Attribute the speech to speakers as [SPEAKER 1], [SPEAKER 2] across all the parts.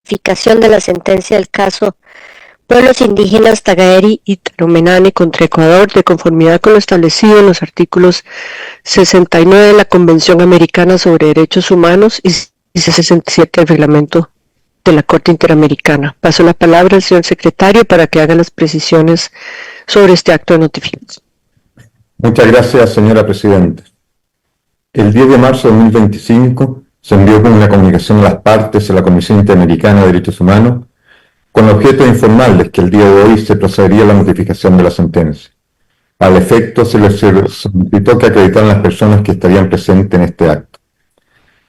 [SPEAKER 1] notificación de la sentencia del caso Pueblos Indígenas Tagaeri y Taromenane contra Ecuador, de conformidad con lo establecido en los artículos 69 de la Convención Americana sobre Derechos Humanos y 67 del Reglamento de la Corte Interamericana. Paso la palabra al señor secretario para que haga las precisiones sobre este acto de notificación.
[SPEAKER 2] Muchas gracias, señora presidenta. El 10 de marzo de 2025 se envió con una comunicación a las partes a la Comisión Interamericana de Derechos Humanos con el objeto de informarles que el día de hoy se procedería a la notificación de la sentencia. Al efecto, se les solicitó que acreditaran las personas que estarían presentes en este acto.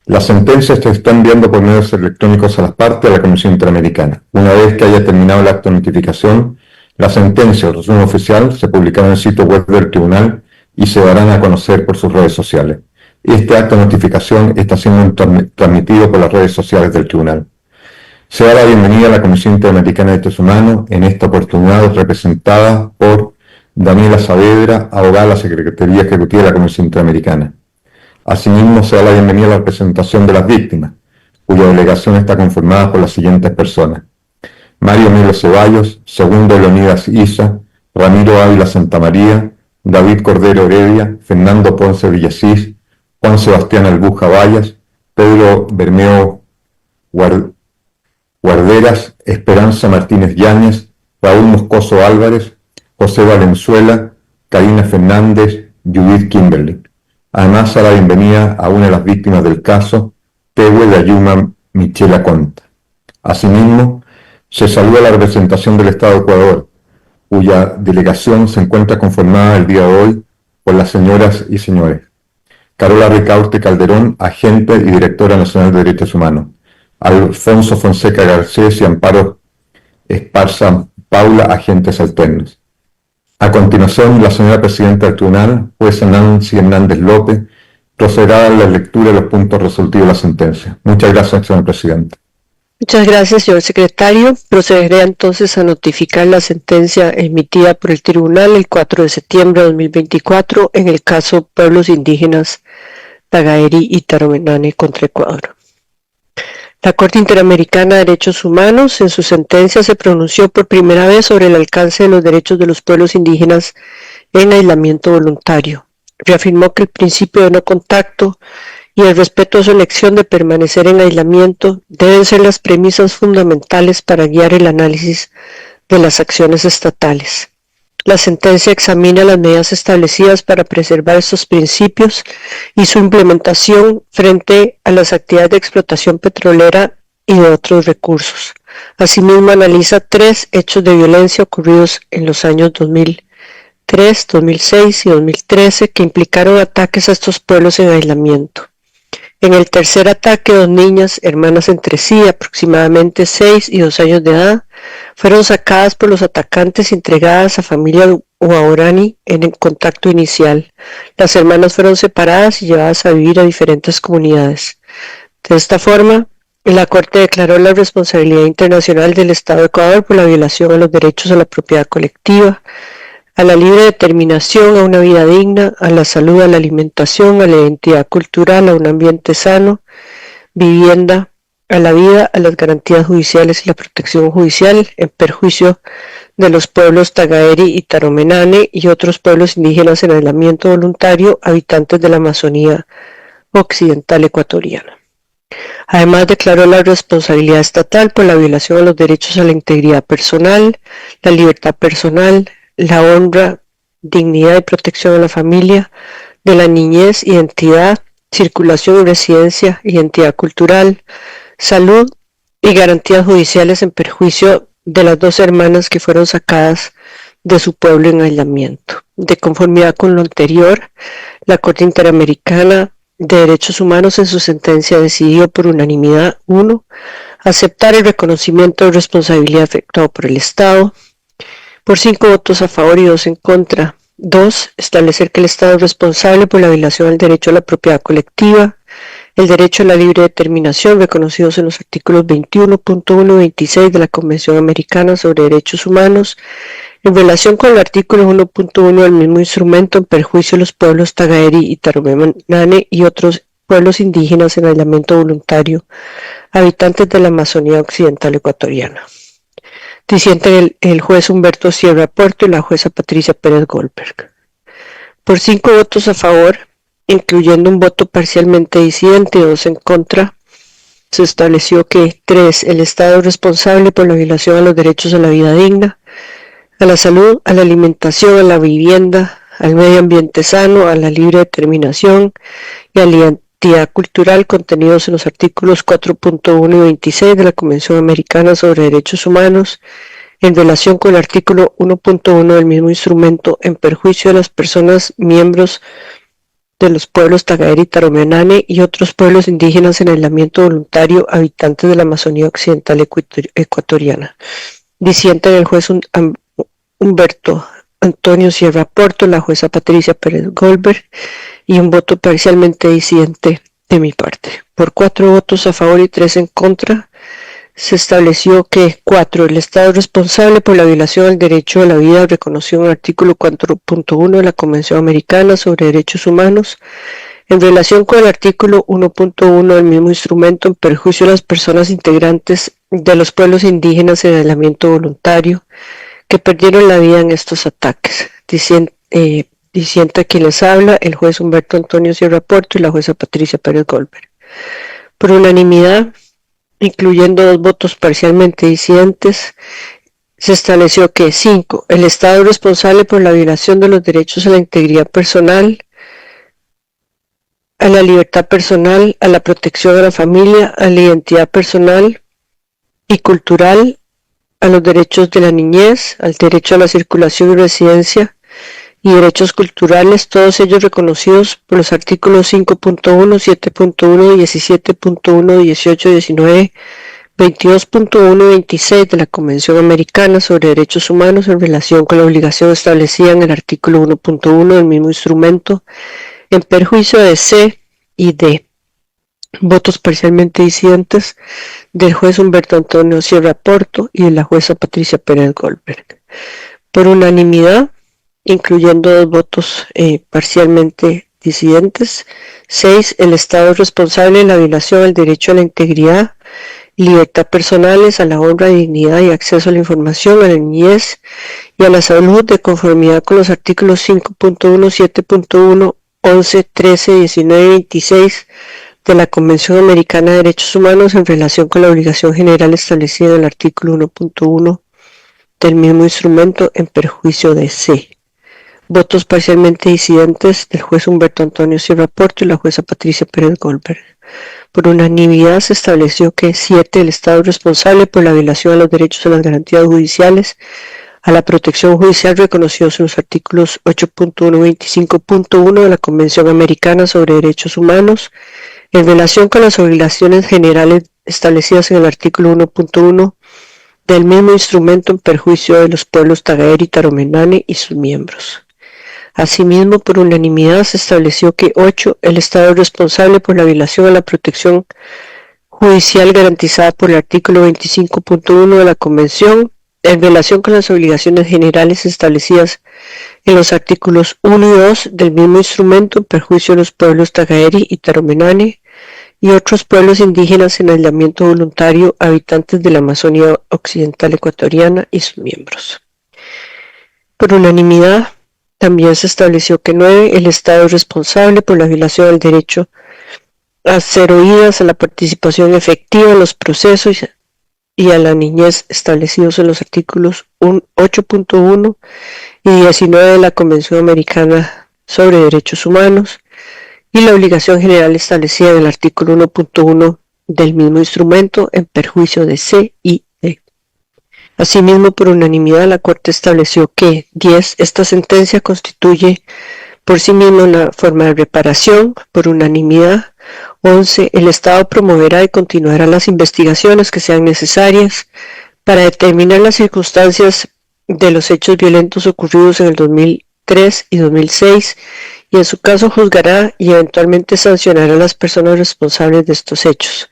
[SPEAKER 2] La sentencia se está enviando por medios electrónicos a las partes de la Comisión Interamericana. Una vez que haya terminado el acto de notificación, la sentencia o resumen oficial se publicará en el sitio web del tribunal y se darán a conocer por sus redes sociales. Este acto de notificación está siendo transmitido por las redes sociales del tribunal. Se da la bienvenida a la Comisión Interamericana de Derechos Humanos, en esta oportunidad representada por Daniela Saavedra, abogada de la Secretaría Ejecutiva de la Comisión Interamericana. Asimismo, se da la bienvenida a la representación de las víctimas, cuya delegación está conformada por las siguientes personas: Mario Melo Ceballos, Segundo Leonidas Isa, Ramiro Ávila Santamaría, David Cordero Heredia, Fernando Ponce Villasís, Juan Sebastián Albuja Vallas, Pedro Bermeo Guarderas, Esperanza Martínez Yáñez, Raúl Moscoso Álvarez, José Valenzuela, Karina Fernández, Judith Kimberly. Además, a la bienvenida a una de las víctimas del caso, Tehue de Ayuma Michela Conta. Asimismo, se saluda la representación del Estado de Ecuador, cuya delegación se encuentra conformada el día de hoy por las señoras y señores: Carola Ricaurte Calderón, agente y directora nacional de Derechos Humanos; Alfonso Fonseca Garcés y Amparo Esparza Paula, agentes alternos. A continuación, la señora presidenta del tribunal, jueza Nancy Hernández López, procederá a la lectura de los puntos resolutivos de la sentencia. Muchas gracias, señor presidente.
[SPEAKER 1] Muchas gracias, señor secretario. Procederé entonces a notificar la sentencia emitida por el tribunal el 4 de septiembre de 2024 en el caso Pueblos Indígenas Tagaeri y Taromenane contra Ecuador. La Corte Interamericana de Derechos Humanos, en su sentencia, se pronunció por primera vez sobre el alcance de los derechos de los pueblos indígenas en aislamiento voluntario. Reafirmó que el principio de no contacto y el respeto a su elección de permanecer en aislamiento deben ser las premisas fundamentales para guiar el análisis de las acciones estatales. La sentencia examina las medidas establecidas para preservar estos principios y su implementación frente a las actividades de explotación petrolera y de otros recursos. Asimismo, analiza 3 hechos de violencia ocurridos en los años 2003, 2006 y 2013 que implicaron ataques a estos pueblos en aislamiento. En el tercer ataque, 2 niñas, hermanas entre sí, aproximadamente 6 y 2 años de edad, fueron sacadas por los atacantes y entregadas a familia Huaorani en el contacto inicial. Las hermanas fueron separadas y llevadas a vivir a diferentes comunidades. De esta forma, la Corte declaró la responsabilidad internacional del Estado de Ecuador por la violación a los derechos a la propiedad colectiva, a la libre determinación, a una vida digna, a la salud, a la alimentación, a la identidad cultural, a un ambiente sano, vivienda, a la vida, a las garantías judiciales y la protección judicial en perjuicio de los pueblos Tagaeri y Taromenane y otros pueblos indígenas en aislamiento voluntario, habitantes de la Amazonía occidental ecuatoriana. Además, declaró la responsabilidad estatal por la violación a los derechos a la integridad personal, la libertad personal, la honra, dignidad y protección a la familia, de la niñez, identidad, circulación y residencia, identidad cultural, salud y garantías judiciales en perjuicio de las 2 hermanas que fueron sacadas de su pueblo en aislamiento. De conformidad con lo anterior, la Corte Interamericana de Derechos Humanos en su sentencia decidió por unanimidad: 1. Aceptar el reconocimiento de responsabilidad efectuado por el Estado, por 5 votos a favor y 2 en contra. 2. Establecer que el Estado es responsable por la violación del derecho a la propiedad colectiva, el derecho a la libre determinación reconocidos en los artículos 21.1 y 26 de la Convención Americana sobre Derechos Humanos, en relación con el artículo 1.1 del mismo instrumento en perjuicio de los pueblos Tagaeri y Taromenane y otros pueblos indígenas en aislamiento voluntario, habitantes de la Amazonía Occidental ecuatoriana. Disienten el juez Humberto Sierra Puerto y la jueza Patricia Pérez Goldberg. Por 5 votos a favor, incluyendo un voto parcialmente disidente y 2 en contra, se estableció que 3. El Estado es responsable por la violación a los derechos a la vida digna, a la salud, a la alimentación, a la vivienda, al medio ambiente sano, a la libre determinación y a la identidad cultural contenidos en los artículos 4.1 y 26 de la Convención Americana sobre Derechos Humanos en relación con el artículo 1.1 del mismo instrumento en perjuicio de las personas miembros de los pueblos Tagaeri y Taromenane y otros pueblos indígenas en aislamiento voluntario habitantes de la Amazonía Occidental ecuatoriana. Disienten el juez Humberto Antonio Sierra Puerto, la jueza Patricia Pérez Goldberg y un voto parcialmente disidente de mi parte. Por 4 votos a favor y 3 en contra, se estableció que 4. El Estado es responsable por la violación al derecho a la vida reconocido en el artículo 4.1 de la Convención Americana sobre Derechos Humanos en relación con el artículo 1.1 del mismo instrumento en perjuicio de las personas integrantes de los pueblos indígenas en aislamiento voluntario que perdieron la vida en estos ataques. Disiente quien les habla, el juez Humberto Antonio Sierra Puerto y la jueza Patricia Pérez Goldberg. Por unanimidad, incluyendo 2 votos parcialmente disidentes, se estableció que 5. El Estado es responsable por la violación de los derechos a la integridad personal, a la libertad personal, a la protección de la familia, a la identidad personal y cultural, a los derechos de la niñez, al derecho a la circulación y residencia y derechos culturales, todos ellos reconocidos por los artículos 5.1, 7.1, 17.1, 18, 19, 22.1 y 26 de la Convención Americana sobre Derechos Humanos en relación con la obligación establecida en el artículo 1.1 del mismo instrumento en perjuicio de C y D. Votos parcialmente disidentes del juez Humberto Antonio Sierra Puerto y de la jueza Patricia Pérez Goldberg. Por unanimidad, incluyendo 2 votos parcialmente disidentes, 6. El Estado es responsable de la violación del derecho a la integridad, libertad personales, a la honra, dignidad y acceso a la información, a la niñez y a la salud de conformidad con los artículos 5.1, 7.1, 11, 13, 19 y 26 de la Convención Americana de Derechos Humanos en relación con la obligación general establecida en el artículo 1.1 del mismo instrumento en perjuicio de C. Votos parcialmente disidentes del juez Humberto Antonio Sierra Puerto y la jueza Patricia Pérez Goldberg. Por unanimidad se estableció que 7. El Estado es responsable por la violación a los derechos a las garantías judiciales, a la protección judicial reconocidos en los artículos 8.1 y 25.1 de la Convención Americana sobre Derechos Humanos, en relación con las obligaciones generales establecidas en el artículo 1.1 del mismo instrumento en perjuicio de los pueblos Tagaeri y Taromenane y sus miembros. Asimismo, por unanimidad se estableció que 8. El Estado es responsable por la violación a la protección judicial garantizada por el artículo 25.1 de la Convención en relación con las obligaciones generales establecidas en los artículos 1 y 2 del mismo instrumento en perjuicio de los pueblos Tagaeri y Taromenane y otros pueblos indígenas en aislamiento voluntario habitantes de la Amazonía Occidental ecuatoriana y sus miembros. Por unanimidad, también se estableció que 9. El Estado es responsable por la violación del derecho a ser oídas, a la participación efectiva en los procesos y a la niñez establecidos en los artículos 8.1 y 19 de la Convención Americana sobre Derechos Humanos y la obligación general establecida en el artículo 1.1 del mismo instrumento en perjuicio de C y D. Asimismo, por unanimidad, la Corte estableció que 10. Esta sentencia constituye por sí misma una forma de reparación. Por unanimidad. 11. El Estado promoverá y continuará las investigaciones que sean necesarias para determinar las circunstancias de los hechos violentos ocurridos en el 2003 y 2006 y en su caso juzgará y eventualmente sancionará a las personas responsables de estos hechos.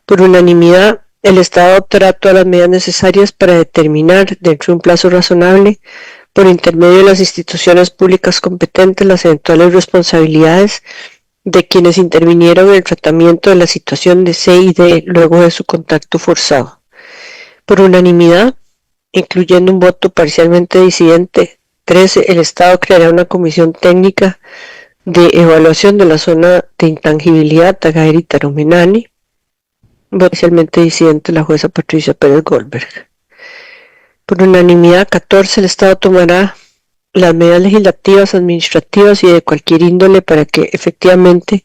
[SPEAKER 1] Por unanimidad, el Estado adoptará todas las medidas necesarias para determinar, dentro de un plazo razonable, por intermedio de las instituciones públicas competentes, las eventuales responsabilidades de quienes intervinieron en el tratamiento de la situación de C y D luego de su contacto forzado. Por unanimidad, incluyendo un voto parcialmente disidente, 13, el Estado creará una comisión técnica de evaluación de la zona de intangibilidad Tagaeri Taromenani, parcialmente disidente la jueza Patricia Pérez Goldberg. Por unanimidad, 14, el Estado tomará las medidas legislativas, administrativas y de cualquier índole para que efectivamente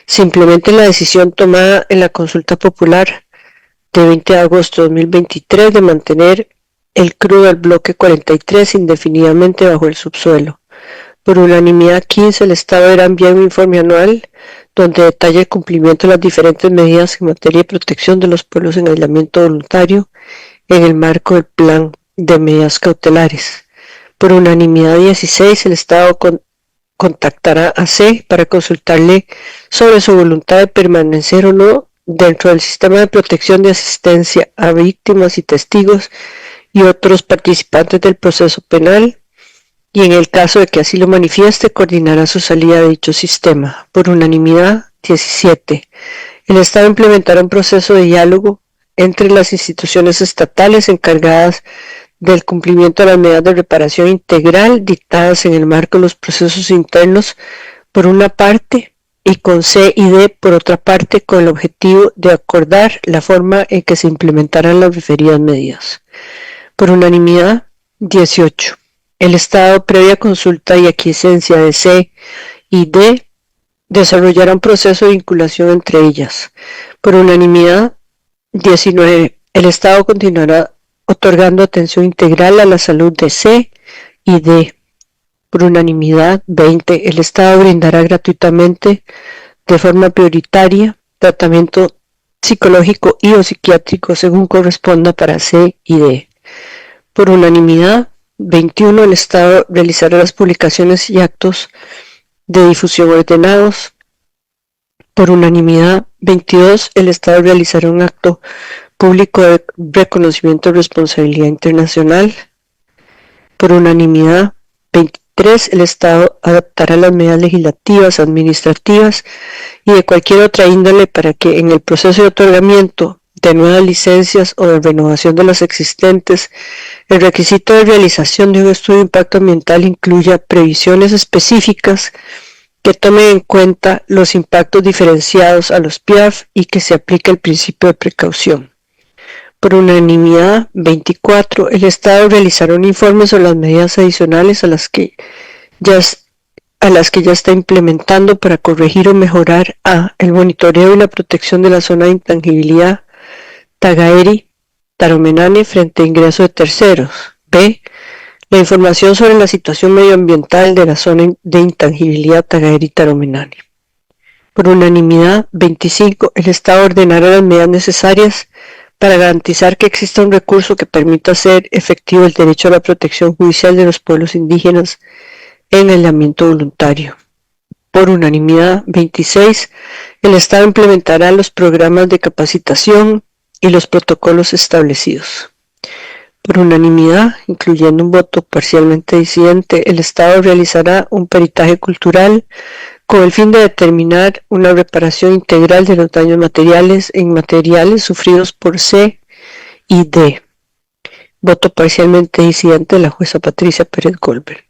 [SPEAKER 1] se implemente la decisión tomada en la consulta popular de 20 de agosto de 2023 de mantener el crudo del bloque 43 indefinidamente bajo el subsuelo. Por unanimidad, 15, el Estado deberá enviar un informe anual donde detalle el cumplimiento de las diferentes medidas en materia de protección de los pueblos en aislamiento voluntario en el marco del plan de medidas cautelares. Por unanimidad, 16, el Estado contactará a C para consultarle sobre su voluntad de permanecer o no dentro del sistema de protección de asistencia a víctimas y testigos y otros participantes del proceso penal, y en el caso de que así lo manifieste, coordinará su salida de dicho sistema. Por unanimidad, 17. El Estado implementará un proceso de diálogo entre las instituciones estatales encargadas del cumplimiento de las medidas de reparación integral dictadas en el marco de los procesos internos, por una parte, y con C y D, por otra parte, con el objetivo de acordar la forma en que se implementarán las referidas medidas. Por unanimidad, 18. El Estado, previa consulta y aquiescencia de C y D, desarrollará un proceso de vinculación entre ellas. Por unanimidad, 19. El Estado continuará otorgando atención integral a la salud de C y D. Por unanimidad, 20. El Estado brindará gratuitamente, de forma prioritaria, tratamiento psicológico y o psiquiátrico según corresponda para C y D. Por unanimidad, 21. El Estado realizará las publicaciones y actos de difusión ordenados. Por unanimidad, 22. El Estado realizará un acto público de reconocimiento de responsabilidad internacional. Por unanimidad, 23. El Estado adoptará las medidas legislativas, administrativas y de cualquier otra índole para que en el proceso de otorgamiento de nuevas licencias o de renovación de las existentes, el requisito de realización de un estudio de impacto ambiental incluya previsiones específicas que tomen en cuenta los impactos diferenciados a los PIAF y que se aplique el principio de precaución. Por unanimidad, 24, el Estado realizará un informe sobre las medidas adicionales a las que ya está implementando para corregir o mejorar a el monitoreo y la protección de la zona de intangibilidad Tagaeri Taromenani frente a ingreso de terceros. B. La información sobre la situación medioambiental de la zona de intangibilidad Tagaeri Taromenani. Por unanimidad, 25. El Estado ordenará las medidas necesarias para garantizar que exista un recurso que permita hacer efectivo el derecho a la protección judicial de los pueblos indígenas en aislamiento voluntario. Por unanimidad, 26. El Estado implementará los programas de capacitación y los protocolos establecidos. Por unanimidad, incluyendo un voto parcialmente disidente, el Estado realizará un peritaje cultural con el fin de determinar una reparación integral de los daños materiales en materiales sufridos por C y D. Voto parcialmente disidente de la jueza Patricia Pérez Goldberg.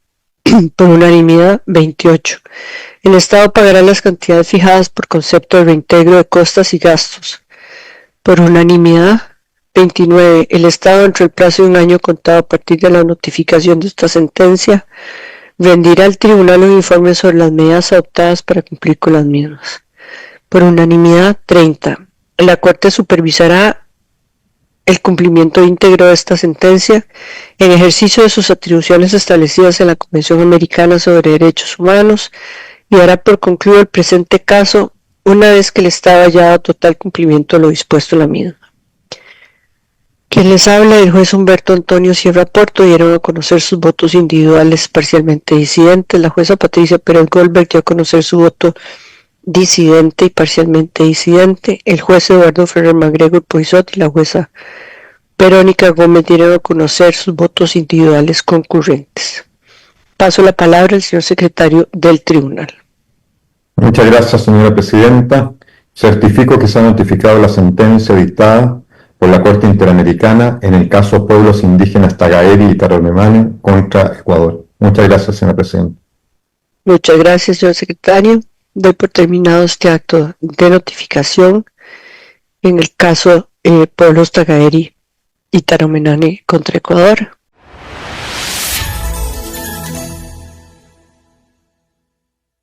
[SPEAKER 1] Por unanimidad, 28. El Estado pagará las cantidades fijadas por concepto de reintegro de costas y gastos. Por unanimidad, 29. El Estado, dentro del plazo de un año contado a partir de la notificación de esta sentencia, rendirá al tribunal un informe sobre las medidas adoptadas para cumplir con las mismas. Por unanimidad, 30. La Corte supervisará el cumplimiento íntegro de esta sentencia en ejercicio de sus atribuciones establecidas en la Convención Americana sobre Derechos Humanos y dará por concluido el presente caso una vez que el Estado haya dado total cumplimiento de lo dispuesto en la misma. Quien les habla, el juez Humberto Antonio Sierra Porto, dieron a conocer sus votos individuales parcialmente disidentes. La jueza Patricia Pérez Goldberg dio a conocer su voto disidente y parcialmente disidente. El juez Eduardo Ferrer MacGregor Poisot y la jueza Verónica Gómez dieron a conocer sus votos individuales concurrentes. Paso la palabra al señor secretario del tribunal.
[SPEAKER 2] Muchas gracias, señora presidenta. Certifico que se ha notificado la sentencia dictada por la Corte Interamericana en el caso Pueblos Indígenas Tagaeri y Tarahumara contra Ecuador. Muchas gracias, señora presidenta.
[SPEAKER 1] Muchas gracias, señor secretario. Doy por terminado este acto de notificación en el caso Pueblos Tagaeri y Tarahumara contra Ecuador.